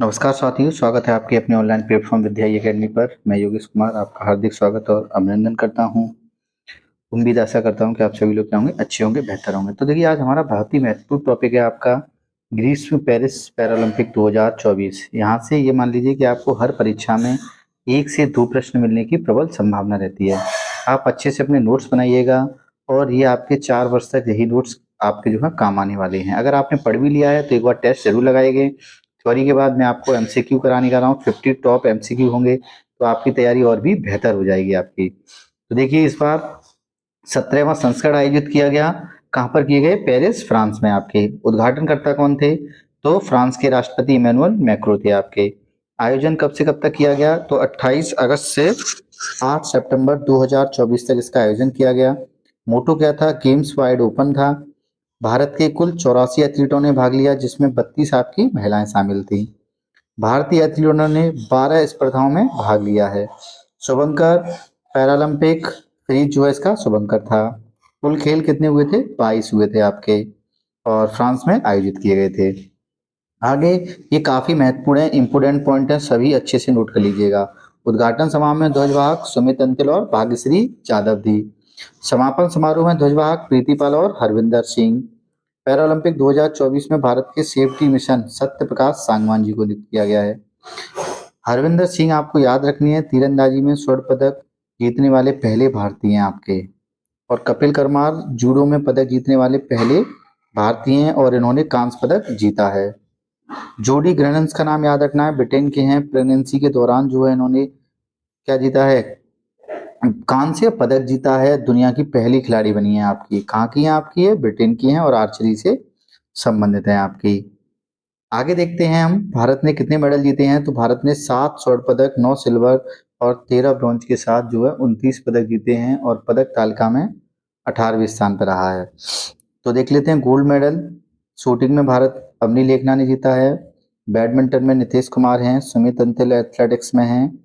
नमस्कार साथियों, स्वागत है आपके अपने ऑनलाइन प्लेटफॉर्म विद्या एकेडमी पर। मैं योगेश कुमार आपका हार्दिक स्वागत और अभिनंदन करता हूं। उम्मीद आशा करता हूं कि आप सभी लोग क्या होंगे, अच्छे होंगे, बेहतर होंगे। तो देखिए, आज हमारा बहुत ही महत्वपूर्ण टॉपिक है आपका ग्रीष्म पेरिस पैरालंपिक 2024। यहाँ से ये मान लीजिए कि आपको हर परीक्षा में 1 से 2 प्रश्न मिलने की प्रबल संभावना रहती है। आप अच्छे से अपने नोट्स बनाइएगा और ये आपके 4 वर्ष तक यही नोट्स आपके जो है काम आने वाले हैं। अगर आपने पढ़ भी लिया है तो एक बार टेस्ट जरूर लगाइएगा। थ्योरी के बाद मैं आपको एमसीक्यू कराने जा रहा हूँ। 50 टॉप एमसीक्यू होंगे तो आपकी तैयारी और भी बेहतर हो जाएगी आपकी। तो देखिए, इस बार 17वां संस्करण आयोजित किया गया। कहाँ पर किए गए? पेरिस, फ्रांस में। आपके उद्घाटनकर्ता कौन थे? तो फ्रांस के राष्ट्रपति इमैनुअल मैक्रो थे आपके। आयोजन कब से कब तक किया गया? तो 28 अगस्त से 8 सितंबर 2024 तक इसका आयोजन किया गया। मोटो क्या था? गेम्स वाइड ओपन था। भारत के कुल 84 एथलीटों ने भाग लिया, जिसमें 32 आपकी महिलाएं शामिल थी। भारतीय एथलीटों ने 12 स्पर्धाओं में भाग लिया है। शुभंकर पैरालंपिक फ्रीज जो है इसका शुभंकर था। कुल खेल कितने हुए थे? 22 हुए थे आपके, और फ्रांस में आयोजित किए गए थे। आगे ये काफी महत्वपूर्ण है, इंपोर्टेंट पॉइंट है, सभी अच्छे से नोट कर लीजिएगा। उद्घाटन समारोह में ध्वजवाहक सुमित अंतिल और भाग्यश्री यादव थी। समापन समारोह में ध्वजवाहक प्रीतिपाल और हरविंदर सिंह। पैरालंपिक 2024 में भारत के सेफ्टी मिशन सत्य प्रकाश सांगवान जी को नियुक्त किया गया है। हरविंदर सिंह आपको याद रखनी है, तीरंदाजी में स्वर्ण पदक जीतने वाले पहले भारतीय हैं आपके। और कपिल परमार जूडो में पदक जीतने वाले पहले भारतीय हैं और इन्होंने कांस्य पदक जीता है। जोडी ग्रेनन्स का नाम याद रखना है, ब्रिटेन के हैं। प्रेगनेंसी के दौरान जो है इन्होंने क्या जीता है? कांस्य पदक जीता है। दुनिया की पहली खिलाड़ी बनी है आपकी। कहाँ की है? आपकी है ब्रिटेन की है और आर्चरी से संबंधित है आपकी। आगे देखते हैं हम, भारत ने कितने मेडल जीते हैं। तो भारत ने 7 स्वर्ण पदक, 9 सिल्वर और 13 ब्रॉन्ज के साथ जो है 29 पदक जीते हैं और पदक तालिका में 18वें स्थान पर रहा है। तो देख लेते हैं गोल्ड मेडल। शूटिंग में भारत अवनी लेखना ने जीता है। बैडमिंटन में नीतीश कुमार हैं। सुमित अंतिल एथलेटिक्स में हैं।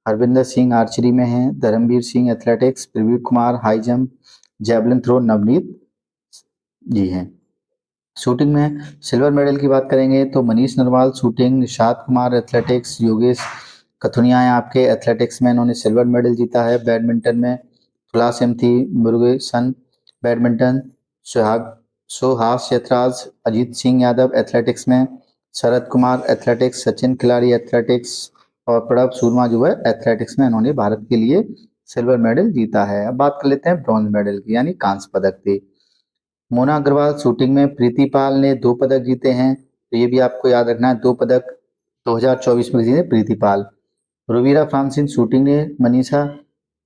हरविंदर सिंह आर्चरी में हैं। Dharmveer Singh athletics. Praveen Kumar high jump. Javelin throw Navneet ji हैं। शूटिंग में सिल्वर मेडल की बात करेंगे तो मनीष नरवाल शूटिंग, निशात कुमार एथलेटिक्स, योगेश कथुनिया है आपके एथलेटिक्स में, इन्होंने सिल्वर मेडल जीता है। बैडमिंटन में तुला सिमथी मुरुगेसन बैडमिंटन, सुहाग सुहास यथराज, अजीत सिंह यादव एथलेटिक्स में, शरद कुमार एथलेटिक्स, सचिन खिलाड़ी एथलेटिक्स और प्रणब शर्मा जो है एथलेटिक्स में, इन्होंने भारत के लिए सिल्वर मेडल जीता है। अब बात कर लेते हैं ब्रॉन्ज मेडल की, यानी कांस्य पदक की। मोना अग्रवाल शूटिंग में, प्रीतिपाल ने 2 पदक जीते हैं, तो ये भी आपको याद रखना है। 2 पदक 2024 में जीते प्रीतिपाल। रुबीरा फ्रांसिन शूटिंग ने, मनीषा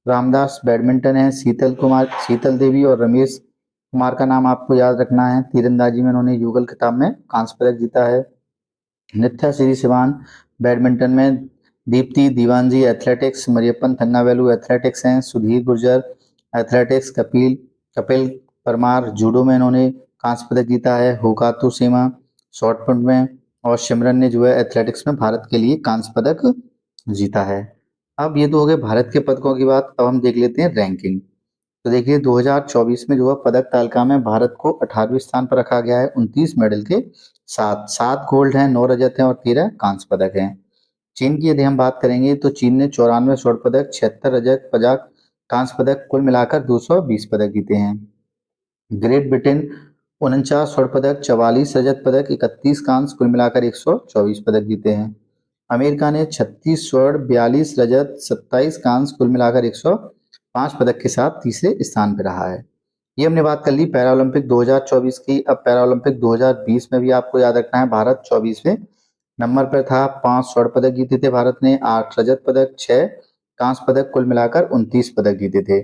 रामदास बैडमिंटन है, शीतल देवी और रमेश कुमार का नाम आपको याद रखना है। तीरंदाजी में इन्होंने युगल खिताब में कांस्य पदक जीता है। नित्या श्री सिवान बैडमिंटन में, दीप्ति दीवानजी एथलेटिक्स, मरियप्पन थन्नावेलु एथलेटिक्स हैं, सुधीर गुर्जर एथलेटिक्स, कपिल परमार जूडो में इन्होंने कांस्य पदक जीता है। होकातु सीमा शॉर्टपुट में, और सिमरन ने जो है एथलेटिक्स में भारत के लिए कांस्य पदक जीता है। अब ये तो हो गए भारत के पदकों की बात। अब हम देख लेते हैं रैंकिंग। तो देखिए, 2024 में जो है पदक तालिका में भारत को 18वें स्थान पर रखा गया है 29 मेडल के साथ। 7 गोल्ड हैं, 9 रजत हैं और 13 कांस्य पदक हैं। चीन की यदि हम बात करेंगे तो चीन ने 94 स्वर्ण पदक, 76 रजत, 50 कांस्य पदक, कुल मिलाकर 220 पदक जीते हैं। ग्रेट ब्रिटेन 49 स्वर्ण पदक, 44 रजत पदक, 31 कांस्य, कुल मिलाकर 124 पदक जीते हैं। अमेरिका ने 36 स्वर्ण, 42 रजत, 27 कांस्य, कुल मिलाकर 105 पदक के साथ तीसरे स्थान पर रहा है। ये हमने बात कर ली पैरालंपिक 2024 की। अब पैरालंपिक 2020 में भी आपको याद रखना है, भारत 24वें नंबर पर था। 5 स्वर्ण पदक जीते थे भारत ने, 8 रजत पदक, 6 कांस्य पदक, कुल मिलाकर 29 पदक जीते थे।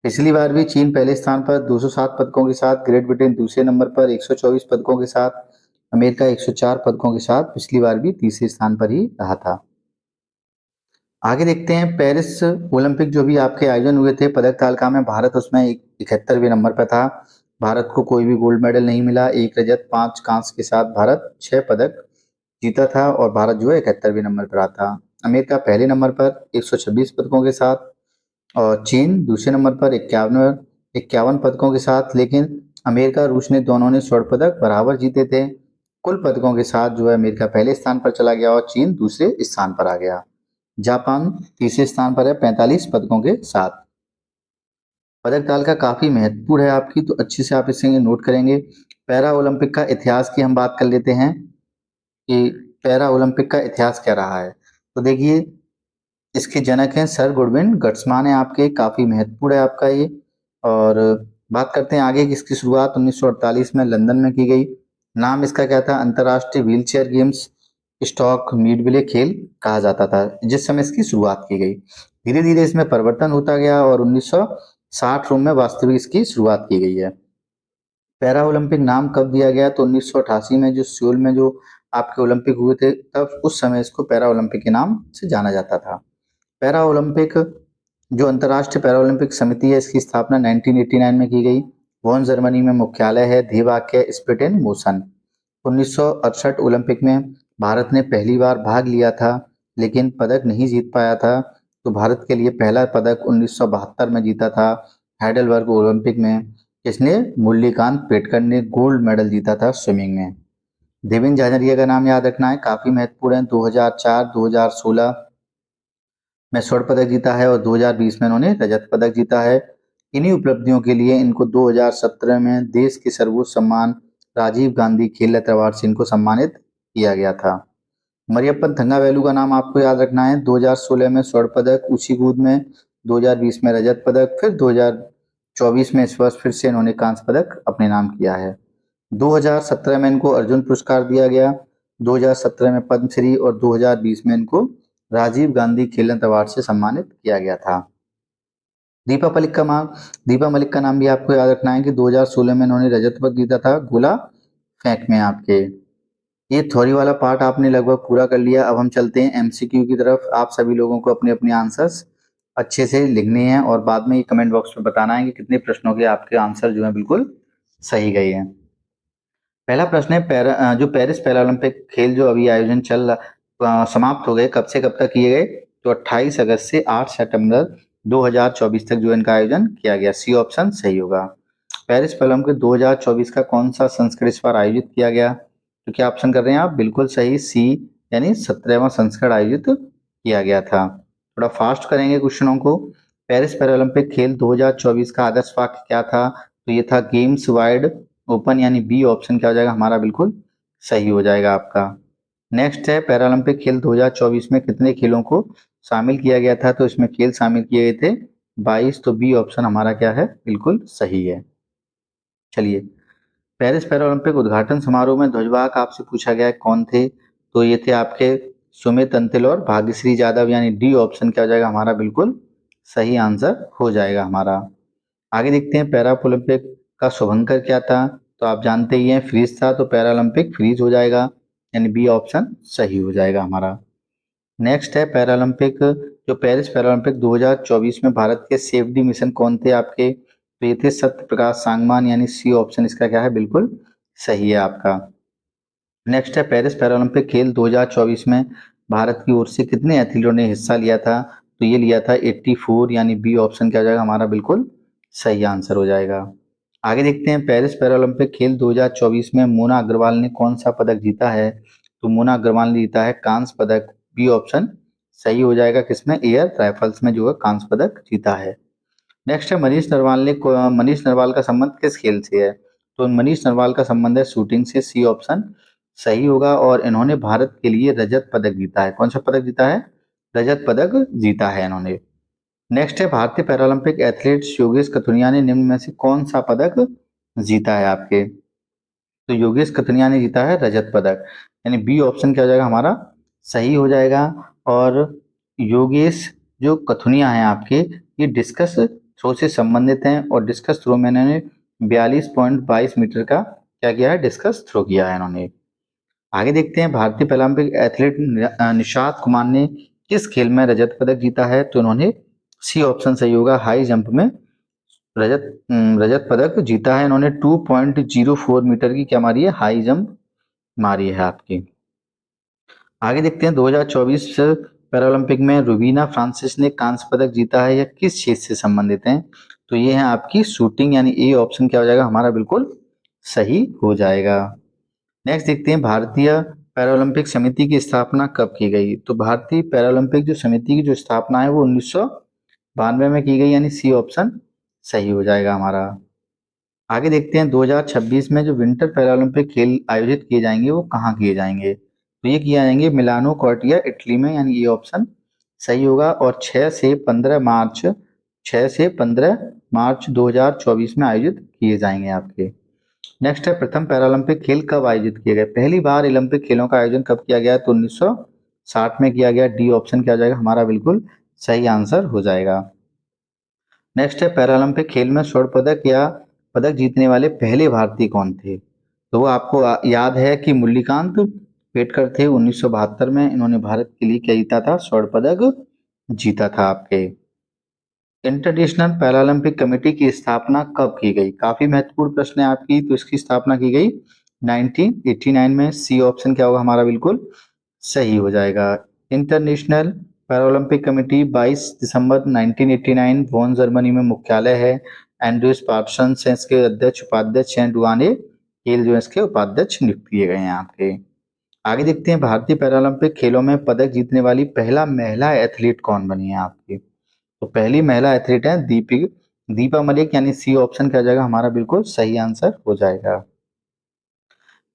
पिछली बार भी चीन पहले स्थान पर 207 पदकों के साथ, ग्रेट ब्रिटेन दूसरे नंबर पर 124 पदकों के साथ, अमेरिका 104 पदकों के साथ पिछली बार भी तीसरे स्थान पर ही रहा था। आगे देखते हैं, पेरिस ओलंपिक जो भी आपके आयोजन हुए थे, पदक तालिका में भारत उसमें 71वें नंबर पर था। भारत को कोई भी गोल्ड मेडल नहीं मिला। 1 रजत 5 कांस्य के साथ भारत 6 पदक जीता था और भारत जो है 71वें नंबर पर आता। अमेरिका पहले नंबर पर 126 पदकों के साथ और चीन दूसरे नंबर पर 51 पदकों के साथ। लेकिन अमेरिका रूस ने दोनों ने स्वर्ण पदक बराबर जीते थे। कुल पदकों के साथ जो है अमेरिका पहले स्थान पर चला गया और चीन दूसरे स्थान पर आ गया। जापान तीसरे स्थान पर है 45 पदकों के साथ। पदक तालिका काफी महत्वपूर्ण है आपकी, तो अच्छे से आप इसे नोट करेंगे। पैरा ओलंपिक का इतिहास की हम बात कर लेते हैं कि पैरा ओलंपिक का इतिहास क्या रहा है। तो देखिए, इसके जनक हैं सर गुडविन गट्समान है आपके, काफी महत्वपूर्ण है आपका ये। और बात करते हैं आगे कि इसकी शुरुआत 1948 में लंदन में की गई। नाम इसका क्या था? अंतर्राष्ट्रीय व्हीलचेयर गेम्स स्टॉक मीडविले खेल कहा जाता था जिस समय इसकी शुरुआत की गई। धीरे धीरे इसमें परिवर्तन होता गया और 1960 रोम में वास्तविक इसकी शुरुआत की गई है। पैरा ओलंपिक नाम कब दिया गया? तो 1988 में जो सियोल में जो आपके ओलंपिक हुए थे, तब उस समय इसको पैरा ओलंपिक के नाम से जाना जाता था। पैरा ओलंपिक जो अंतर्राष्ट्रीय पैरा ओलंपिक समिति है, इसकी स्थापना 1989 में की गई। वॉन जर्मनी में मुख्यालय है। ध्येय वाक्य है स्पिरिट इन मोशन। 1968 ओलंपिक में भारत ने पहली बार भाग लिया था लेकिन पदक नहीं जीत पाया था। तो भारत के लिए पहला पदक 1972 में जीता था हाइडेलबर्ग ओलंपिक में। इसने मुरलीकांत पेटकर ने गोल्ड मेडल जीता था स्विमिंग में। देवेंद्र झाझरिया का नाम याद रखना है, काफी महत्वपूर्ण है। 2004 2016 में स्वर्ण पदक जीता है और 2020 में इन्होंने रजत पदक जीता है। इन्हीं उपलब्धियों के लिए इनको 2017 में देश के सर्वोच्च सम्मान राजीव गांधी खेल रत्न अवार्ड से इनको सम्मानित किया गया था। मरियप्पन थंगावेलु का नाम आपको याद रखना है। 2016 में स्वर्ण पदक ऊंची कूद में, 2020 में रजत पदक, फिर 2024 में इस वर्ष फिर से इन्होंने कांस्य पदक अपने नाम किया है। 2017 में इनको अर्जुन पुरस्कार दिया गया, 2017 में पद्मश्री और 2020 में इनको राजीव गांधी खेल रत्न अवार्ड से सम्मानित किया गया था। दीपा मलिक का नाम भी आपको याद रखना है कि 2016 में इन्होंने रजत पदक जीता था गोला फेंक में आपके। ये थ्योरी वाला पार्ट आपने लगभग पूरा कर लिया। अब हम चलते हैं एमसीक्यू की तरफ। आप सभी लोगों को अपने अपने आंसर्स अच्छे से लिखने हैं और बाद में ये कमेंट बॉक्स में बताना है कि कितने प्रश्नों के आपके आंसर जो है बिल्कुल सही गए हैं। पहला प्रश्न है, जो पेरिस पैरा ओलंपिक खेल जो अभी आयोजन समाप्त हो गए, कब से कब तक किए गए? तो 28 अगस्त से 8 सितंबर 2024 तक जो इनका आयोजन किया गया। सी ऑप्शन सही होगा। पेरिस पैरा ओलंपिक 2024 का कौन सा संस्करण इस बार आयोजित किया गया? तो क्या ऑप्शन कर रहे हैं आप? बिल्कुल सही, सी यानी 17वां संस्करण आयोजित किया गया था। थोड़ा फास्ट करेंगे क्वेश्चनों को। पेरिस पैरा ओलंपिक खेल 2024 का आदर्श वाक्य क्या था? तो ये था गेम्स वाइड ओपन, यानी बी ऑप्शन क्या हो जाएगा हमारा? बिल्कुल सही हो जाएगा आपका। नेक्स्ट है पैरालंपिक खेल 2024 में कितने खेलों को शामिल किया गया था? तो इसमें खेल शामिल किए गए थे 22, तो बी ऑप्शन हमारा क्या है? बिल्कुल सही है। चलिए, पेरिस पैरालंपिक उद्घाटन समारोह में ध्वजवाहक आपसे पूछा गया है कौन थे? तो ये थे आपके सुमित अंतिल और भाग्यश्री यादव, यानी डी ऑप्शन क्या हो जाएगा हमारा? बिल्कुल सही आंसर हो जाएगा हमारा। आगे देखते हैं पैरा ओलंपिक का शुभंकर क्या था? तो आप जानते ही हैं फ्रीज था, तो पैरा ओलंपिक फ्रीज हो जाएगा, यानी बी ऑप्शन सही हो जाएगा हमारा। नेक्स्ट है पैरा ओलंपिक, जो पेरिस पैरा ओलंपिक 2024 में भारत के सेफ्टी मिशन कौन थे आपके? तो ये थे सत्य प्रकाश सांगवान, यानी सी ऑप्शन इसका क्या है? बिल्कुल सही है आपका। नेक्स्ट है पेरिस पैरा ओलंपिक खेल 2024 में भारत की ओर से कितने एथलीटों ने हिस्सा लिया था? तो ये लिया था 84, यानी बी ऑप्शन क्या हो जाएगा हमारा? बिल्कुल सही आंसर हो जाएगा। आगे देखते हैं पेरिस पैरालंपिक खेल 2024 में मोना अग्रवाल ने कौन सा पदक जीता है? तो मोना अग्रवाल ने जीता है कांस्य पदक, बी ऑप्शन सही हो जाएगा। किसमें? एयर राइफल्स में जो है कांस्य पदक जीता है। नेक्स्ट है मनीष नरवाल का संबंध किस खेल से है? तो मनीष नरवाल का संबंध है शूटिंग से, सी ऑप्शन सही होगा। और इन्होंने भारत के लिए रजत पदक जीता है। कौन सा पदक जीता है? रजत पदक जीता है इन्होंने। नेक्स्ट है भारतीय पैरालंपिक एथलीट योगेश कथुनिया ने निम्न में से कौन सा पदक जीता है आपके? तो योगेश कथुनिया ने जीता है रजत पदक, यानी बी ऑप्शन क्या हो जाएगा हमारा? सही हो जाएगा। और योगेश जो कथुनिया है आपके, ये डिस्कस थ्रो से संबंधित हैं और डिस्कस थ्रो में इन्होंने 42.22 मीटर का क्या किया है? डिस्कस थ्रो किया है इन्होंने। आगे देखते हैं भारतीय पैरालंपिक एथलीट निशात कुमार ने किस खेल में रजत पदक जीता है? तो इन्होंने सी ऑप्शन सही होगा, हाई जंप में रजत पदक जीता है इन्होंने। 2.04 मीटर की क्या मारी है? हाई जंप मारी है आपकी। आगे देखते हैं 2024 पैरालंपिक में रुबीना फ्रांसिस ने कांस्य पदक जीता है, या किस क्षेत्र से संबंधित हैं? तो ये है आपकी शूटिंग, यानी ए ऑप्शन क्या हो जाएगा हमारा? बिल्कुल सही हो जाएगा। नेक्स्ट देखते हैं भारतीय पैरालंपिक समिति की स्थापना कब की गई। तो भारतीय पैरालंपिक जो समिति की जो स्थापना है वो 1992 में की गई, यानी सी ऑप्शन सही हो जाएगा हमारा। आगे देखते हैं 2026 में जो विंटर पैरालंपिक खेल आयोजित किए जाएंगे वो कहाँ किए जाएंगे। तो ये किए जाएंगे मिलानो कॉर्टिया इटली में, यानी ये ऑप्शन सही होगा। और 6 से 15 मार्च 2024 में आयोजित किए जाएंगे आपके। नेक्स्ट है प्रथम पैरालंपिक खेल कब आयोजित किए गए। पहली बार ओलंपिक खेलों का आयोजन कब किया गया। तो 1960 में किया गया। डी ऑप्शन क्या हो जाएगा हमारा बिल्कुल सही आंसर हो जाएगा। नेक्स्ट है पैरालंपिक खेल में स्वर्ण पदक या पदक जीतने वाले पहले भारतीय कौन थे। तो वो आपको याद है कि मुरलीकांत पेटकर थे। 1972 में इन्होंने भारत के लिए क्या जीता था, स्वर्ण पदक जीता था आपके। इंटरनेशनल पैरालंपिक कमेटी की स्थापना कब की गई। काफी महत्वपूर्ण प्रश्न है आपकी। तो इसकी स्थापना की गई 1989 में। सी ऑप्शन क्या होगा हमारा बिल्कुल सही हो जाएगा। इंटरनेशनल पैरालंपिक कमेटी 22 दिसंबर 1989 वॉन जर्मनी में मुख्यालय है। एंड्रयूस पार्सन इसके अध्यक्ष उपाध्यक्ष हैं। डुआने केल जो इसके उपाध्यक्ष नियुक्त किए गए हैं आपके। आगे देखते हैं भारतीय पैरालंपिक खेलों में पदक जीतने वाली पहला महिला एथलीट कौन बनी है आपकी। तो पहली महिला एथलीट है दीपा मलिक, यानी सी ऑप्शन क्या हो जाएगा हमारा बिल्कुल सही आंसर हो जाएगा।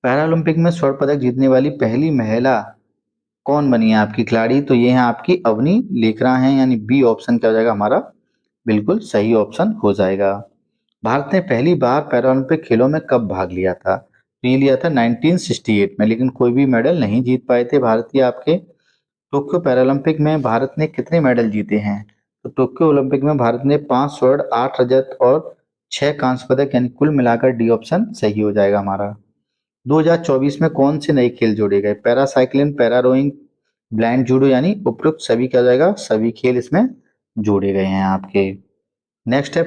पैरालंपिक में स्वर्ण पदक जीतने वाली पहली महिला कौन बनी है आपकी खिलाड़ी। तो ये है आपकी अवनी लेखरा हैं, यानी बी ऑप्शन क्या हो जाएगा हमारा बिल्कुल सही ऑप्शन हो जाएगा। भारत ने पहली बार पैरालंपिक खेलों में कब भाग लिया था। तो ये लिया था 1968 में, लेकिन कोई भी मेडल नहीं जीत पाए थे भारतीय आपके। टोक्यो पैरालंपिक में भारत ने कितने मेडल जीते हैं। तो टोक्यो ओलंपिक में भारत ने 5 स्वर्ण 8 रजत और 6 कांस्य पदक, यानी कुल मिलाकर डी ऑप्शन सही हो जाएगा हमारा। 2024 में कौन से नए खेल जोड़े गए। Para cycling, para rowing, blind judo, यानी उपरोक्त सभी क्या हो जाएगा सभी खेल इसमें जोड़े गए हैं आपके। नेक्स्ट है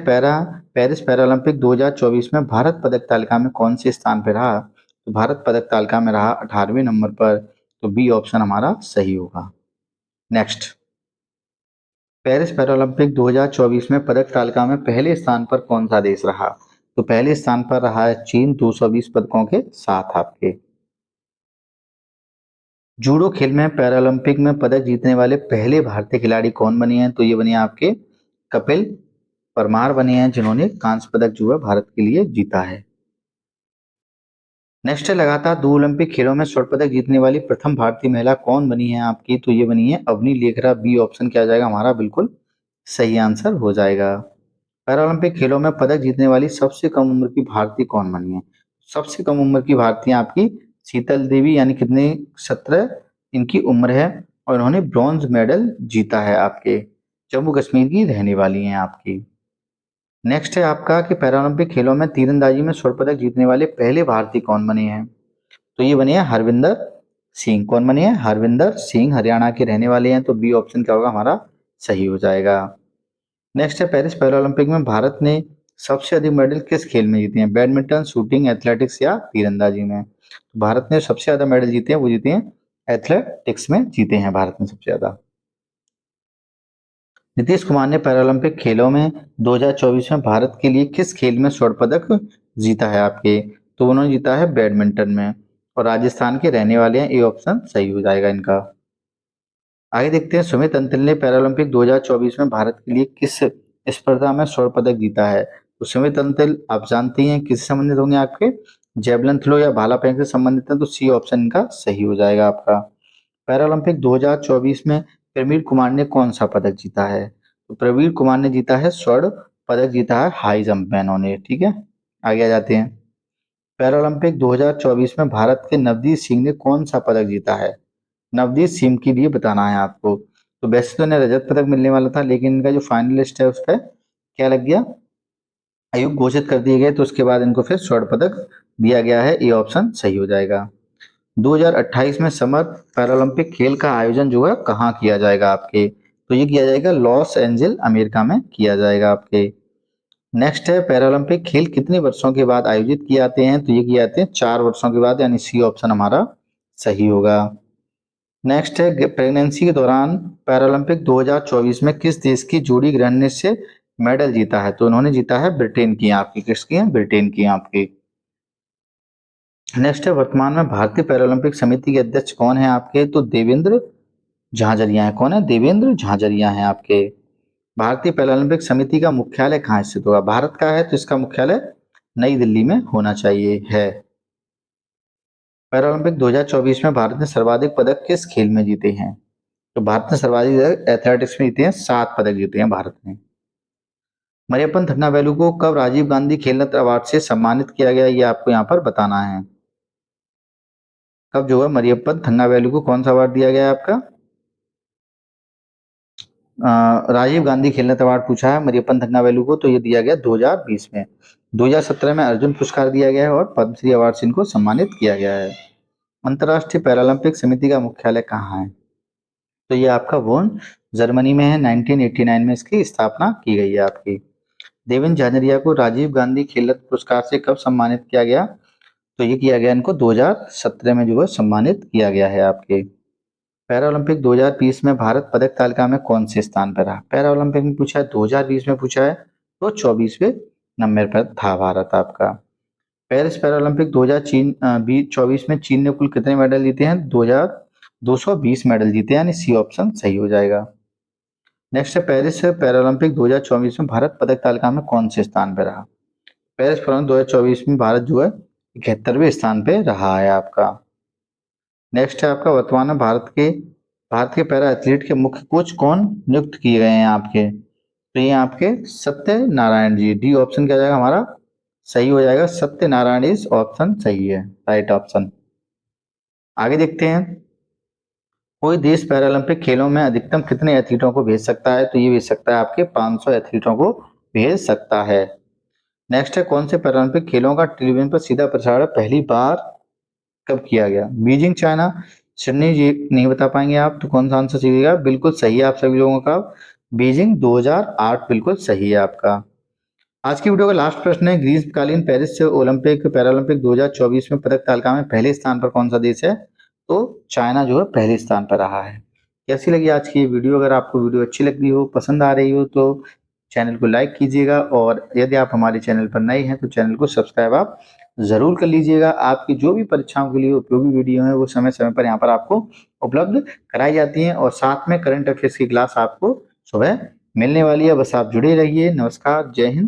पेरिस पैरालंपिक 2024 में भारत पदक तालिका में कौन से स्थान पर रहा। तो भारत पदक तालिका में रहा 18वें नंबर पर। तो बी ऑप्शन हमारा सही होगा। नेक्स्ट, पेरिस पैरालंपिक 2024 में पदक तालिका में पहले स्थान पर कौन सा देश रहा। तो पहले स्थान पर रहा है चीन 220 पदकों के साथ आपके। जूडो खेल में पैरालंपिक में पदक जीतने वाले पहले भारतीय खिलाड़ी कौन बने हैं। तो ये बने आपके कपिल परमार बने हैं, जिन्होंने कांस्य पदक जो है भारत के लिए जीता है। नेक्स्ट है लगातार 2 ओलंपिक खेलों में स्वर्ण पदक जीतने वाली प्रथम भारतीय महिला कौन बनी है आपकी। तो ये बनी है अवनी लेखरा। बी ऑप्शन क्या आ जाएगा हमारा बिल्कुल सही आंसर हो जाएगा। पैरालंपिक खेलों में पदक जीतने वाली सबसे कम उम्र की भारतीय कौन बनी है। सबसे कम उम्र की भारतीय आपकी शीतल देवी, यानी कितने 17 इनकी उम्र है। और इन्होंने ब्रॉन्ज मेडल जीता है आपके। जम्मू कश्मीर की रहने वाली हैं आपकी। नेक्स्ट है आपका कि पैरालंपिक खेलों में तीरंदाजी में स्वर्ण पदक जीतने वाले पहले भारतीय कौन बने हैं। तो ये बने हैं हरविंदर सिंह। कौन बने हैं हरविंदर सिंह, हरियाणा के रहने वाले हैं। तो बी ऑप्शन क्या होगा हमारा सही हो जाएगा। नेक्स्ट है पेरिस पैरालंपिक में भारत ने सबसे अधिक मेडल किस खेल में जीते हैं। बैडमिंटन, शूटिंग, एथलेटिक्स या तीरंदाजी में। तो भारत ने सबसे ज्यादा मेडल जीते हैं वो जीते हैं एथलेटिक्स में जीते हैं भारत में सबसे ज्यादा। नीतीश कुमार ने पैरालंपिक खेलों में 2024 में भारत के लिए किस खेल में स्वर्ण पदक जीता है आपके। तो उन्होंने जीता है बैडमिंटन में। और राजस्थान के रहने वाले हैं। ये ऑप्शन सही हो जाएगा इनका। आगे देखते हैं सुमित अंतिल ने पैरालंपिक 2024 में भारत के लिए किस स्पर्धा में स्वर्ण पदक जीता है। तो सुमित अंतिल आप जानते हैं किससे संबंधित होंगे आपके जेवलिन थ्रो या भाला फेंक से संबंधित है। तो सी ऑप्शन इनका सही हो जाएगा आपका। पैरालंपिक 2024 में प्रवीण कुमार ने कौन सा पदक जीता है। तो प्रवीण कुमार ने जीता है स्वर्ण पदक जीता है हाई जंप में इन्होंने। ठीक है, आगे आ जाते हैं। पैरालंपिक 2024 में भारत के नवदीप सिंह ने कौन सा पदक जीता है। नवदीप सिंह के लिए बताना है आपको। तो वैसे तो इन्हें रजत पदक मिलने वाला था, लेकिन इनका जो फाइनल लिस्ट है उस पर क्या लग गया, आयोग घोषित कर दिए गए। तो उसके बाद इनको फिर स्वर्ण पदक दिया गया है। ये ऑप्शन सही हो जाएगा। 2028 में समर पैरालंपिक खेल का आयोजन जो है कहाँ किया जाएगा आपके। तो ये किया जाएगा लॉस एंजल अमेरिका में किया जाएगा आपके। नेक्स्ट है पैरालंपिक खेल कितने वर्षों के बाद आयोजित किए जाते हैं। तो ये किए जाते हैं 4 वर्षों के बाद, यानी सी ऑप्शन हमारा सही होगा। नेक्स्ट है प्रेगनेंसी के दौरान पैरालंपिक 2024 में किस देश की जोड़ी ग्रहण से मेडल जीता है। तो उन्होंने जीता है ब्रिटेन की आपकी। किसकी है ब्रिटेन की आपकी। नेक्स्ट है, वर्तमान में भारतीय पैरालंपिक समिति के अध्यक्ष कौन है आपके? तो देवेंद्र झाझरिया है। कौन है? देवेंद्र झाझरिया है आपके। भारतीय पैरालंपिक समिति का मुख्यालय कहाँ स्थित होगा? भारत का है तो इसका मुख्यालय नई दिल्ली में होना चाहिए है। पैरालंपिक 2024 में भारत ने सर्वाधिक पदक किस खेल में जीते हैं? तो भारत ने सर्वाधिक एथलेटिक्स में जीते हैं, 7 पदक जीते हैं भारत ने। मरियप्पन थन्नावेलु को कब राजीव गांधी खेल रत्न अवार्ड से सम्मानित किया गया, ये आपको यहाँ पर बताना है। कब जो है मरियप्पन थन्नावेलु को कौन सा अवार्ड दिया गया है आपका? राजीव गांधी खेल रत्न अवार्ड पूछा है मरियप्पन थन्नावेलु को, तो ये दिया गया 2020 में। 2017 में अर्जुन पुरस्कार दिया गया है और पद्मश्री अवार्ड से इनको सम्मानित किया गया है। अंतर्राष्ट्रीय पैरालंपिक समिति का मुख्यालय कहाँ है? तो ये आपका बोन जर्मनी में है। 1989 में इसकी स्थापना की गई है आपकी। देवेंद्र झाझरिया को राजीव गांधी खेल रत्न पुरस्कार से कब सम्मानित किया गया? तो ये किया गया इनको 2017 में जो है सम्मानित किया गया है आपके। पैरालंपिक 2020 में भारत पदक तालिका में कौन से स्थान पर रहा? पैरालंपिक में पूछा है, 2020 में पूछा है, तो 24वें नंबर पर था भारत आपका। पेरिस पैरालंपिक 2024 में चीन ने कुल कितने मेडल जीते हैं? 220 मेडल जीते हैं, यानी सी ऑप्शन सही हो जाएगा। नेक्स्ट है, पेरिस पैरालंपिक 2024 में भारत पदक तालिका में कौन से स्थान पर रहा? पेरिस पैरालंपिक 2024 में भारत जो है 71वें स्थान पे रहा है आपका। नेक्स्ट है आपका, वर्तमान में भारत के पैरा एथलीट के मुख्य कोच कौन नियुक्त किए गए हैं आपके? तो ये आपके सत्य नारायण जी। डी ऑप्शन क्या जाएगा हमारा? सही हो जाएगा, सत्य नारायण इस ऑप्शन सही है, राइट ऑप्शन। आगे देखते हैं, कोई देश पैरालंपिक खेलों में अधिकतम कितने एथलीटों को भेज सकता है? तो ये भेज सकता है आपके 500 एथलीटों को भेज सकता है। नेक्स्ट है, कौन से पैरालंपिक खेलों का टेलीविजन पर सीधा प्रसारण पहली बार कब किया गया? बीजिंग, चाइना, सिडनी जी नहीं बता पाएंगे आप, तो कौन सा आंसर चाहिएगा? बिल्कुल सही है आप सभी लोगों का, बीजिंग 2008 बिल्कुल सही है आपका। आज की वीडियो का लास्ट प्रश्न है, ग्रीष्मकालीन पेरिस ओलंपिक पैरालंपिक 2024 में पदक तालिका में पहले स्थान पर कौन सा देश है? तो चाइना जो है पहले स्थान पर रहा है। कैसी लगी आज की ये वीडियो? अगर आपको वीडियो अच्छी लग रही हो, पसंद आ रही हो, तो चैनल को लाइक कीजिएगा, और यदि आप हमारे चैनल पर नए हैं तो चैनल को सब्सक्राइब आप जरूर कर लीजिएगा। आपकी जो भी परीक्षाओं के लिए उपयोगी वीडियो है वो समय समय पर यहाँ पर आपको उपलब्ध कराई जाती हैं, और साथ में करंट अफेयर्स की क्लास आपको सुबह मिलने वाली है। बस आप जुड़े रहिए। नमस्कार, जय हिंद।